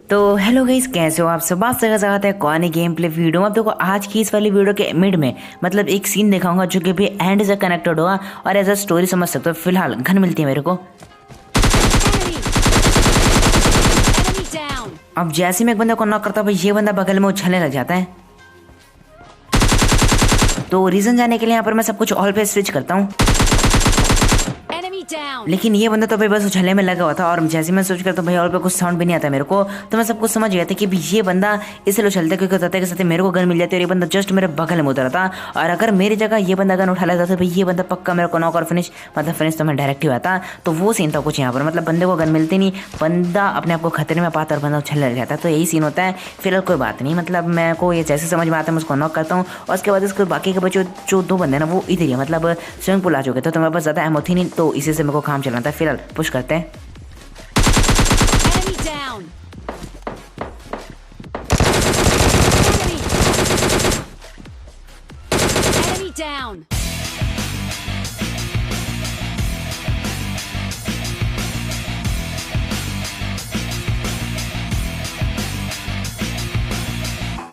तो hello guys, कैसे हो आप सब। बात है कौन है गेम प्ले वीडियो में। अब देखो आज की इस वाली वीडियो के मिड में मतलब एक सीन दिखाऊंगा जो कि भी एंड से कनेक्टेड होगा और एज अ स्टोरी समझ सकते हो। फिलहाल गन मिलती है मेरे को। अब जैसे मैं एक बंदा को नॉक करता हूँ ये बंदा बगल में उछलने लग जाता है। तो रीजन जाने के लिए यहाँ पर मैं सब कुछ ऑल पे स्विच करता हूँ, लेकिन ये बंदा तो भाई बस उछलने में लगा हुआ था। और जैसे मैं सोच करता हूँ भाई और पे कुछ साउंड भी नहीं आता मेरे को, तो मैं सब कुछ समझ गया था कि ये बंदा इसलिए उछलता है क्योंकि होता है कि मेरे को गन मिल जाती है और ये बंदा जस्ट मेरे बगल में उतरा था। और अगर मेरी जगह ये बंदा गन उठा लेता तो भाई ये बंदा पक्का मेरे को नॉक और फिनिश तो मैं डायरेक्ट ही हुआ था। तो वो सीन था कुछ यहाँ पर, मतलब बंदे को गन मिलती नहीं, बंदा अपने आप को खतरे में पाता और बंदा उछलने लग जाता है। तो यही सीन होता है। फिलहाल कोई बात नहीं, मतलब मैं को ये जैसे समझ में आता है मैं उसको नॉक करता हूँ और उसके बाद इसके बाकी के बच्चों जो दो बंदे ना वो इधर ही मतलब स्विमिंग पूल आ चुके थे। तो मेरे पास ज़्यादा एमो थी नहीं, तो इसी से मेरे को काम चलाना था। फिलहाल पुश करते हैं।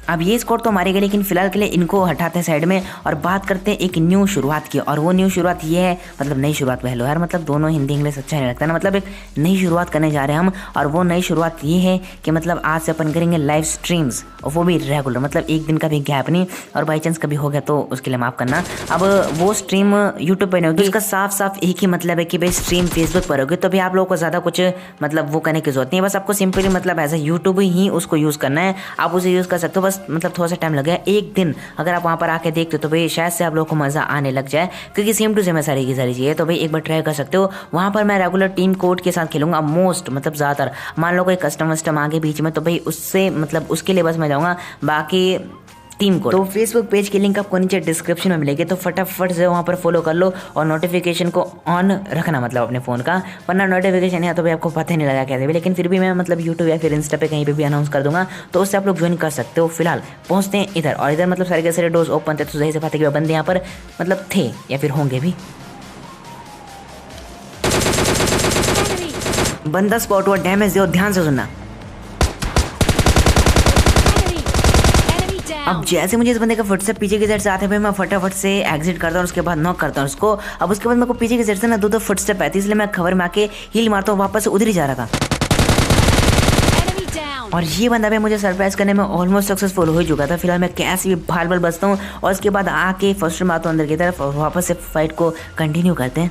अब ये स्कोर तो मारे गए, लेकिन फिलहाल के लिए इनको हटाते हैं साइड में और बात करते हैं एक न्यू शुरुआत की। और वो न्यू शुरुआत ये है, मतलब नई शुरुआत हेलो यार, मतलब दोनों हिंदी इंग्लिश अच्छा नहीं लगता ना। मतलब एक नई शुरुआत करने जा रहे हैं हम, और वो नई शुरुआत ये है कि मतलब आज से अपन करेंगे लाइव स्ट्रीम्स, और वो भी रेगुलर, मतलब एक दिन का भी गैप नहीं। और बाई चांस कभी हो गया तो उसके लिए माफ़ करना। अब वो स्ट्रीम यूट्यूब पर नहीं होगी, उसका साफ साफ एक ही मतलब है कि भाई स्ट्रीम फेसबुक पर होगी। तो भी आप लोगों को ज़्यादा कुछ मतलब वो करने की जरूरत नहीं है, बस आपको सिंपली मतलब एज ए यूट्यूब ही उसको यूज़ करना है। आप उसे यूज़ कर सकते हो, बस मतलब थोड़ा सा टाइम लगे एक दिन। अगर आप वहाँ पर आके देखते हो तो भाई शायद से आप लोगों को मज़ा आने लग जाए, क्योंकि सेम टू सेम है सारी की सारी चीज़ें। तो भाई एक बार ट्राई कर सकते हो। वहाँ पर मैं रेगुलर टीम कोड के साथ खेलूंगा मोस्ट, मतलब ज़्यादातर। मान लो कोई कस्टम वस्टम आगे बीच में तो भाई उससे मतलब उसके लिए बस मैं जाऊँगा, बाकी टीम को। तो फेसबुक पेज की लिंक आपको नीचे डिस्क्रिप्शन में मिलेगी, तो फटाफट से वहाँ पर फॉलो कर लो और नोटिफिकेशन को ऑन रखना मतलब अपने फ़ोन का, वरना नोटिफिकेशन है तो भी आपको पता ही नहीं लगा कैसे भी। लेकिन फिर भी मैं मतलब यूट्यूब या फिर इंस्टा पे कहीं पे भी अनाउंस कर दूंगा, तो उससे आप लोग ज्वाइन कर सकते हो। फिलहाल पहुँचते हैं इधर, और इधर मतलब सारे के सारे डोर्स ओपन थे, तो सही से बात है कि बंदे यहाँ पर मतलब थे या फिर होंगे भी। बंदा स्पॉट हुआ, डैमेज दो, ध्यान से सुनना। अब जैसे मुझे इस बंदे का फट से पीछे की साइड से आते हुए मैं फटाफट से एग्जिट करता हूँ, उसके बाद नॉक करता हूँ उसको। अब उसके बाद मेरे को पीछे की साइड से ना दो फुट स्टेप आती है, इसलिए मैं खबर में आके हील मारता हूँ, वापस उधर ही जा रहा था। और ये बंदा भी मुझे सरप्राइज करने में ऑलमोस्ट सक्सेसफुल हो चुका था। फिलहाल मैं कैसे भी भाल भाल बचता हूँ और उसके बाद आके फर्स्ट में आता हूँ अंदर की तरफ और वापस से फाइट को कंटिन्यू करते हैं।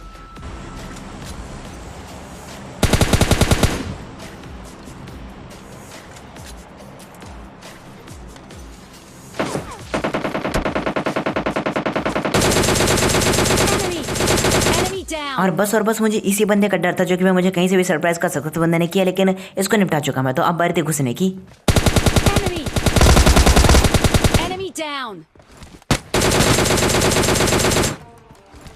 और बस मुझे इसी बंदे का डर था जो कि मैं मुझे कहीं से भी सरप्राइज कर सकता था। बंदे ने किया, लेकिन इसको निपटा चुका मैं। तो अब बारी थी घुसने की।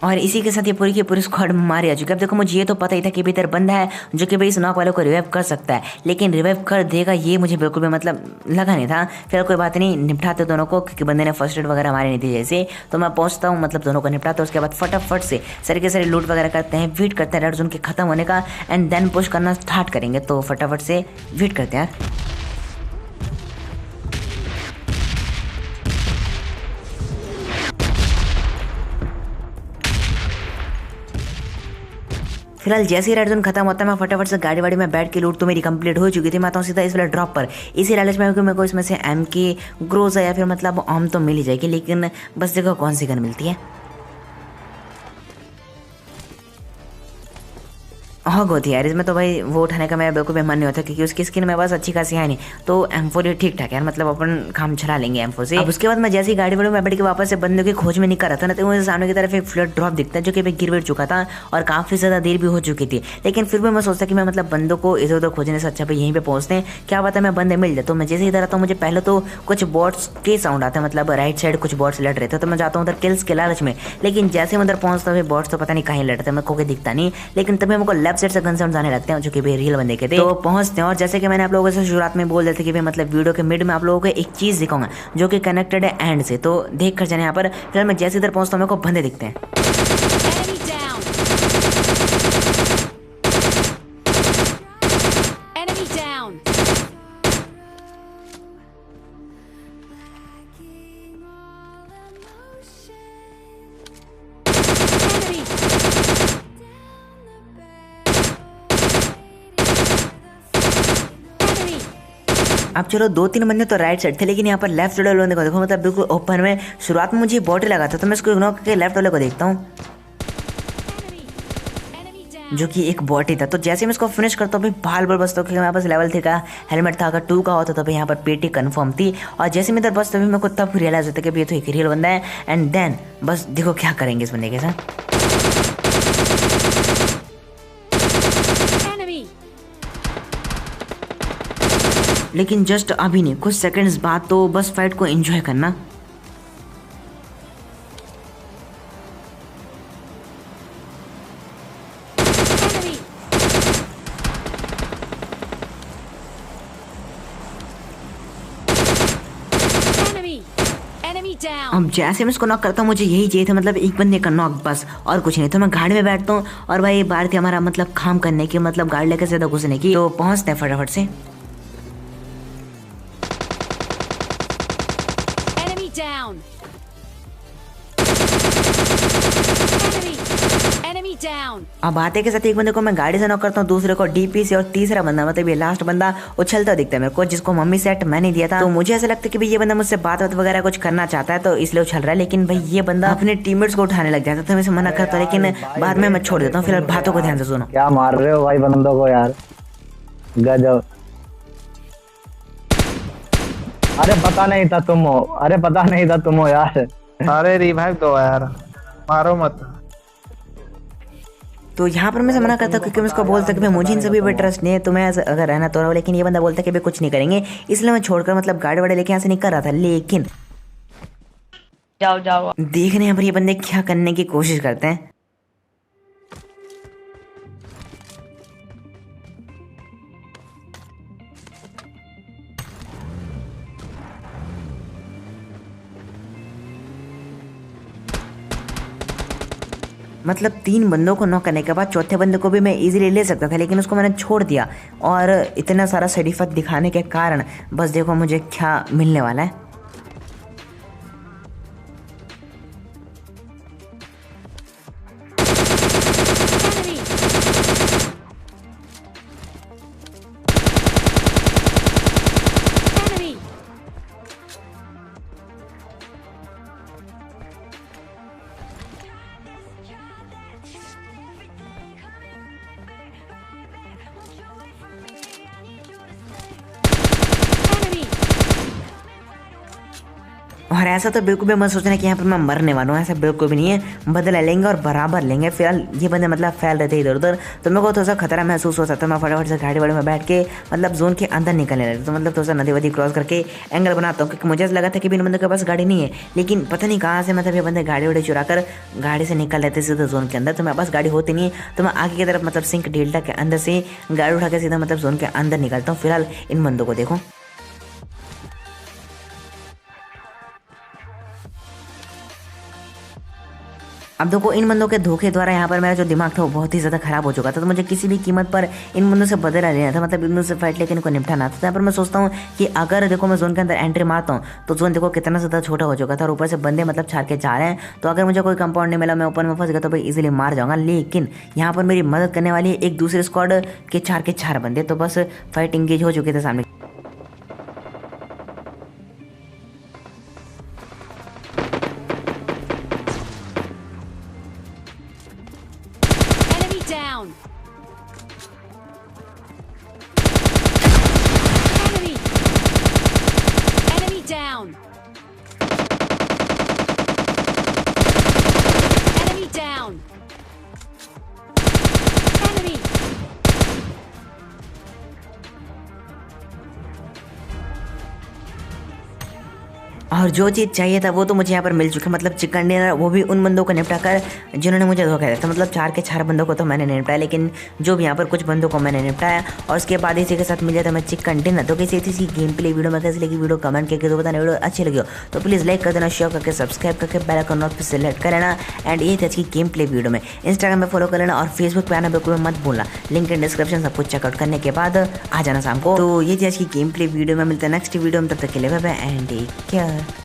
और इसी के साथ ये पूरी की पूरी स्क्वाड मारी आ चुकी है। अब देखो मुझे ये तो पता ही था कि भीतर बंदा है जो कि भाई इस नॉक वाले को रिवाइव कर सकता है, लेकिन रिवाइव कर देगा ये मुझे बिल्कुल भी मतलब लगा नहीं था। फिर कोई बात नहीं, निपटाते दोनों को, क्योंकि बंदे ने फर्स्ट एड वगैरह मारी नहीं थी जैसे। तो मैं पहुंचता हूँ, मतलब दोनों को निपटाता हूँ। उसके बाद फटाफट से सारे के सारे लूट वगैरह करते हैं, वेट करते हैं रेड जोन के खत्म होने का, एंड देन पुश करना स्टार्ट करेंगे। तो फटाफट से वेट करते हैं यार। फिलहाल जैसे ही रेड जोन खत्म होता है मैं फटाफट से गाड़ी वाड़ी में बैठ के लूट तो मेरी कंप्लीट हो चुकी थी। मैं आता हूँ सीधा इस वाले ड्रॉप पर। इसी लालच में मेरे को इसमें से एम के ग्रोजा या फिर मतलब आम तो मिल ही जाएगी, लेकिन बस देखो कौन सी गन मिलती है। हॉग होती है यार इसमें, तो भाई वो उठाने का मेरा बिल्कुल भी मन नहीं होता, क्योंकि उसकी स्किन मेरे पास अच्छी खासी है नहीं। तो M4 ठीक ठाक यार, मतलब अपन काम चला लेंगे M4 से। अब उसके बाद मैं जैसे ही गाड़ी में बैठ के वापस से बंदे की खोज में निकल रहा था ना, तो मुझे सामने की तरफ एक फ्लड ड्रॉप दिखता है जो कि भाई गिर चुका था और काफ़ी ज़्यादा देर भी हो चुकी थी। लेकिन फिर भी मैं सोचता कि मैं मतलब बंदों को इधर उधर खोजने से अच्छा भाई यहीं पर पहुँचते हैं, क्या पता मैं बंदे मिल जाए। तो मैं जैसे इधर आता हूँ मुझे पहले तो कुछ बॉट्स के साउंड आते हैं, मतलब राइट साइड कुछ बॉट्स लड़ रहे थे। तो मैं जाता हूँ उधर किल्स के लालच में, लेकिन जैसे मैं उधर पहुँचता हूँ बॉट्स तो पता नहीं कहीं लड़ते, मेरे को कोई दिखता नहीं। लेकिन तभी मेरे को लेफ्ट साइड से गन साउंड आने लगते हैं जो कि भाई रियल बंदे के थे। तो पहुंचते हैं, और जैसे कि मैंने आप लोगों से शुरुआत में बोल दिया था कि भाई मतलब वीडियो के मिड में आप लोगों को एक चीज़ दिखाऊंगा जो कि कनेक्टेड है एंड से, तो देख कर जाने यहाँ पर। फिर मैं जैसे इधर पहुंचता हूँ मेरे को बंदे दिखते हैं। अब चलो 2-3 बंदे तो राइट साइड थे, लेकिन यहाँ पर लेफ्ट वाले बंदे को देखो, मतलब बिल्कुल ओपन में। शुरुआत में मुझे बॉडी लगा था, तो मैं इसको इग्नोर करके लेफ्ट वाले को देखता हूँ, जो कि एक बॉट ही था। तो जैसे मैं इसको फिनिश करता हूँ भाई, बाल बाल बचता हूँ, क्योंकि मेरे पास लेवल 3 का हेलमेट था। अगर 2 का होता तो भाई यहाँ पर पेटी कंफर्म थी। और जैसे मैं इधर बस तभी मेरे को तब रियलाइज होता कि ये तो एक रियल बंदा है। एंड देन बस देखो क्या करेंगे इस बंदे के साथ। लेकिन जस्ट अभी नहीं, कुछ सेकंड्स बाद तो बस फाइट को एंजॉय करना। अब जैसे मैं इसको नॉक करता हूँ, मुझे यही चाहिए था, मतलब एक बंदे का नॉक बस, और कुछ नहीं। तो मैं गाड़ी में बैठता हूँ और भाई बार थी हमारा मतलब काम करने की, मतलब गाड़ी लेकर सीधा घुसने की। तो पहुंचते हैं फटाफट से। अब आते के साथ एक बंदे को मैं गाड़ी से नॉक करता हूँ, दूसरे को डीपी से, और तीसरा बंदा मतलब ये लास्ट बंदा उछलता दिखता है मेरे को, जिसको मम्मी सेट मैंने दिया था। तो मुझे ऐसा लगता है कि भाई ये बंदा मुझसे बात वगैरह कुछ करना चाहता है, तो इसलिए उछल रहा है। लेकिन भाई ये बंदा अपने टीममेट्स को उठाने लग जाता है, तो मैं इसे मना करता हूँ, लेकिन बाद में मैं छोड़ देता हूँ। फिलहाल बातों को ध्यान से सुनो। क्या मार रहे हो भाई बंदों को यार, गजब। अरे पता नहीं था तुम हो, अरे पता नहीं था तुम हो यार। अरे रिवाइव दो यार, मारो मत। तो यहाँ पर मैं से मना करता हूँ, क्योंकि मैं उसको बोलता कि भाई मुझे इन सभी पे ट्रस्ट नहीं है, तो मैं अगर रहना तो रहो। लेकिन ये बंदा बोलता कि भाई कुछ नहीं करेंगे, इसलिए मैं छोड़कर मतलब गाड़ी वाड़े लेके यहाँ से निकल रहा था। लेकिन जाओ जाओ, देखने यहाँ पर ये बंदे क्या करने की कोशिश करते हैं। मतलब 3 बंदों को नॉक करने के बाद चौथे बंदे को भी मैं इजीली ले सकता था, लेकिन उसको मैंने छोड़ दिया। और इतना सारा साइड इफेक्ट दिखाने के कारण बस देखो मुझे क्या मिलने वाला है। और ऐसा तो बिल्कुल भी मत सोचना कि यहाँ पर मैं मरने वाला हूँ, ऐसा बिल्कुल भी नहीं है। बदला लेंगे और बराबर लेंगे। फिलहाल ये बंदे मतलब फैल रहे थे इधर उधर, तो मेरे को थोड़ा सा खतरा महसूस हो सकता है। मैं फटाफट से गाड़ी वाड़ी में बैठ के मतलब जोन के अंदर निकलने लगे। तो मतलब थोड़ा सा नदी वदी क्रॉस करके एंगल बनाता हूँ, क्योंकि मुझे ऐसा लगा था कि इन बंदों के पास गाड़ी नहीं है, लेकिन पता नहीं कहाँ से मतलब ये बंदे गाड़ी वाड़ी चुरा कर गाड़ी से निकल रहे थे सीधा जोन के अंदर। तो मेरे पास गाड़ी होती नहीं है, तो मैं आगे की तरफ मतलब सिंक डेल्टा के अंदर से गाड़ी उठा के सीधा मतलब जोन के अंदर निकलता हूँ। फिलहाल इन बंदों को देखो। अब देखो इन बंदों के धोखे द्वारा यहाँ पर मेरा जो दिमाग था वो बहुत ही ज़्यादा खराब हो चुका था। तो मुझे किसी भी कीमत पर इन बंदों से बदला लेना था, मतलब इन बंदों से फाइट लेकर इनको निपटाना था। तो यहाँ पर मैं सोचता हूँ कि अगर देखो मैं जोन के अंदर एंट्री मारता हूँ, तो जोन देखो कितना ज़्यादा छोटा हो चुका था, और ऊपर से बंदे मतलब छाड़ के जा रहे हैं। तो अगर मुझे कोई कंपाउंड नहीं मिला, मैं ओपन में फंस गया, तो भाई इजीली मार जाऊँगा। लेकिन यहाँ पर मेरी मदद करने वाली एक दूसरे स्क्वाड के 4 के 4 बंदे, तो बस फाइट इंगेज हो चुके थे सामने। Down. Enemy down. Enemy down. Enemy. और जो चीज़ चाहिए था वो तो मुझे यहाँ पर मिल चुका, मतलब चिकन डिनर, वो भी उन बंदों को निपटा कर जिन्होंने मुझे धोखा दिया था। मतलब 4 के 4 बंदों को तो मैंने नहीं निपटाया, लेकिन जो भी यहाँ पर कुछ बंदों को मैंने निपटाया, और उसके बाद इसी के साथ मिल जाता मैं चिकन डिनर। तो कैसी थी गेम प्ले वीडियो में, कैसी लगी वीडियो कमेंट करके तो बताना। वीडियो अच्छी लगी हो तो प्लीज़ लाइक कर देना, शेयर करके सब्सक्राइब करके बेल आइकन नॉट पर सेलेक्ट कर लेना। एंड ये थी आज की गेम प्ले वीडियो में। इंस्टाग्राम में फॉलो कर लेना और फेसबुक पे आना बिल्कुल मत भूलना, लिंक इन डिस्क्रिप्शन सब कुछ चेकआउट करने के बाद आ जाना शाम को। तो ये थी आज की गेम प्ले वीडियो में, मिलता है नेक्स्ट वीडियो में, तब तक के लिए bye bye and take care.